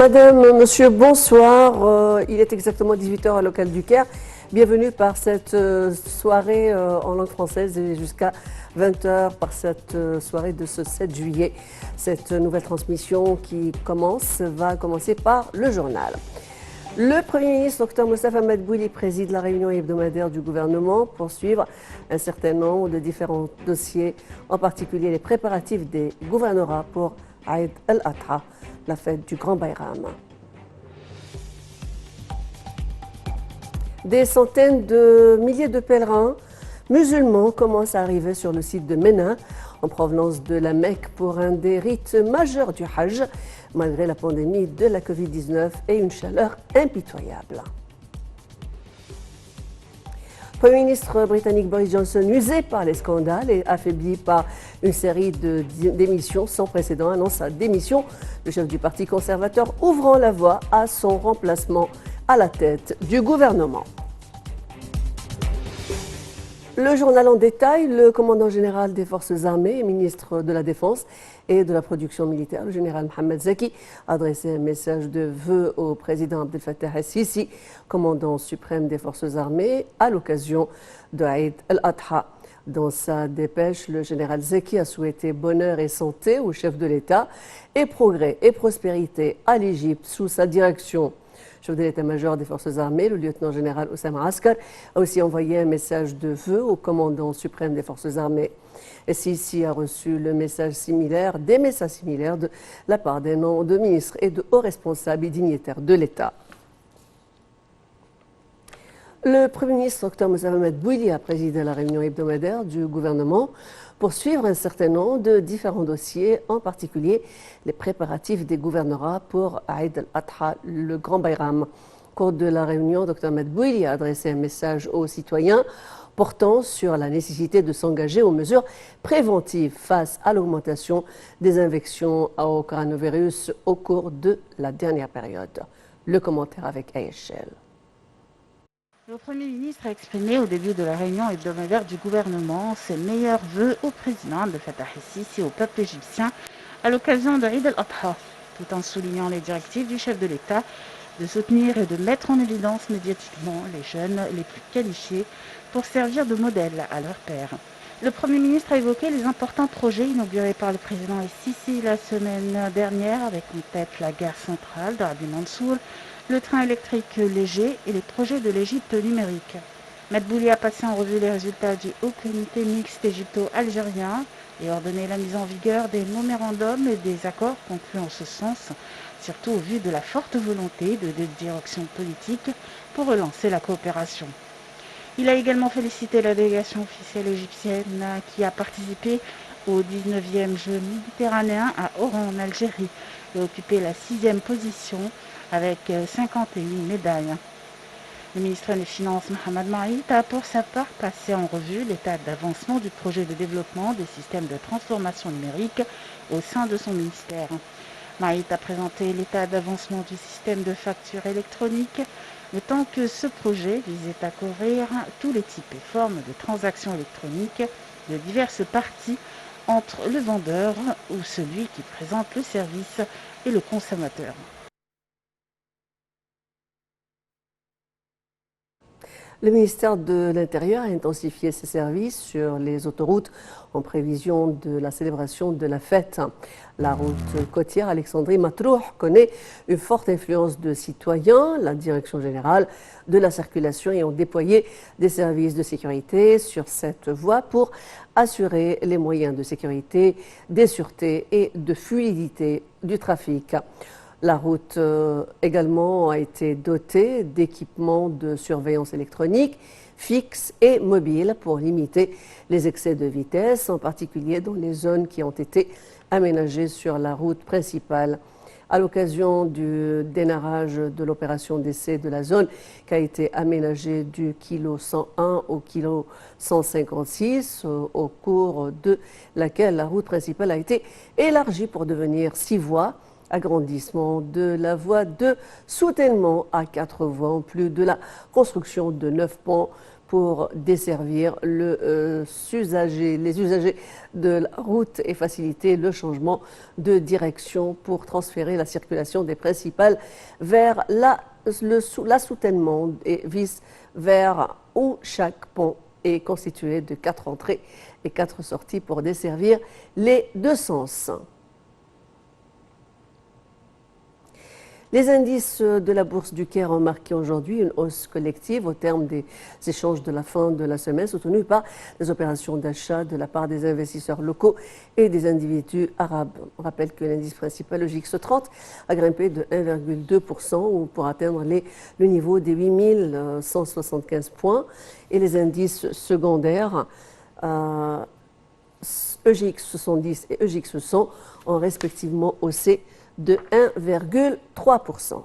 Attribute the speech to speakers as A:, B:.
A: Madame, monsieur, bonsoir. Il est exactement 18 h à local du Caire. Bienvenue par cette soirée en langue française et jusqu'à 20 h par cette soirée de ce 7 juillet. Cette nouvelle transmission qui va commencer par le journal. Le Premier ministre Dr Moustapha Madbouli préside la réunion hebdomadaire du gouvernement pour suivre un certain nombre de différents dossiers, en particulier les préparatifs des gouvernorats pour Aïd al-Adha, la fête du Grand Bayram. Des centaines de milliers de pèlerins musulmans commencent à arriver sur le site de Ménin en provenance de la Mecque pour un des rites majeurs du Hajj, malgré la pandémie de la Covid-19 et une chaleur impitoyable. Le Premier ministre britannique Boris Johnson, usé par les scandales et affaibli par une série de démissions sans précédent, annonce sa démission. Le chef du Parti conservateur ouvrant la voie à son remplacement à la tête du gouvernement. Le journal en détail, le commandant général des forces armées et ministre de la Défense et de la production militaire, le général Mohamed Zaki, a adressé un message de vœux au président Abdel Fattah el-Sisi, commandant suprême des forces armées, à l'occasion de Aïd al-Adha. Dans sa dépêche, le général Zaki a souhaité bonheur et santé au chef de l'État et progrès et prospérité à l'Égypte sous sa direction. Le chef de l'état-major des forces armées, le lieutenant-général Oussama Askar, a aussi envoyé un message de vœux au commandant suprême des forces armées. Et Sisi a reçu des messages similaires de la part d'un nombre de ministres et de hauts responsables et dignitaires de l'État. Le Premier ministre Dr Moustapha Madbouli a présidé la réunion hebdomadaire du gouvernement pour suivre un certain nombre de différents dossiers, en particulier les préparatifs des gouvernorats pour Aïd al-Adha, le Grand Bayram. Au cours de la réunion, Dr Madbouli a adressé un message aux citoyens portant sur la nécessité de s'engager aux mesures préventives face à l'augmentation des infections au coronavirus au cours de la dernière période. Le commentaire avec Aïchel.
B: Le Premier ministre a exprimé au début de la réunion hebdomadaire du gouvernement ses meilleurs vœux au président Abdel Fattah el-Sisi et au peuple égyptien à l'occasion de Eid al-Adha, tout en soulignant les directives du chef de l'État de soutenir et de mettre en évidence médiatiquement les jeunes les plus qualifiés pour servir de modèle à leurs pairs. Le Premier ministre a évoqué les importants projets inaugurés par le président el-Sisi la semaine dernière, avec en tête la gare centrale d'Arbi Mansour, le train électrique léger et les projets de l'Égypte numérique. Madbouli a passé en revue les résultats du Haut Comité mixte égypto-algérien et ordonné la mise en vigueur des mémorandums et des accords conclus en ce sens, surtout au vu de la forte volonté de direction politique pour relancer la coopération. Il a également félicité la délégation officielle égyptienne qui a participé au 19e Jeux méditerranéens à Oran en Algérie et occupé la 6e position avec 51 médailles. Le ministre des Finances, Mohamed Maït, a pour sa part passé en revue l'état d'avancement du projet de développement des systèmes de transformation numérique au sein de son ministère. Maït a présenté l'état d'avancement du système de facture électronique, notant que ce projet visait à couvrir tous les types et formes de transactions électroniques de diverses parties entre le vendeur ou celui qui présente le service et le consommateur.
A: Le ministère de l'Intérieur a intensifié ses services sur les autoroutes en prévision de la célébration de la fête. La route côtière Alexandrie-Matrouh connaît une forte influence de citoyens. La Direction générale de la circulation ayant déployé des services de sécurité sur cette voie pour assurer les moyens de sécurité, de sûreté et de fluidité du trafic. La route également a été dotée d'équipements de surveillance électronique fixes et mobiles pour limiter les excès de vitesse, en particulier dans les zones qui ont été aménagées sur la route principale. À l'occasion du démarrage de l'opération d'essai de la zone qui a été aménagée du kilo 101 au kilo 156, au cours de laquelle la route principale a été élargie pour devenir 6 voies, agrandissement de la voie de soutènement à 4 voies, en plus de la construction de 9 ponts pour desservir les usagers de la route et faciliter le changement de direction pour transférer la circulation des principales vers l'assoutènement et vice vers où chaque pont est constitué de 4 entrées et 4 sorties pour desservir les deux sens. Les indices de la Bourse du Caire ont marqué aujourd'hui une hausse collective au terme des échanges de la fin de la semaine, soutenus par les opérations d'achat de la part des investisseurs locaux et des individus arabes. On rappelle que l'indice principal, le JX30, a grimpé de 1,2% pour atteindre le niveau des 8175 points. Et les indices secondaires, EGX70 et EGX100, ont respectivement haussé de 1,3%.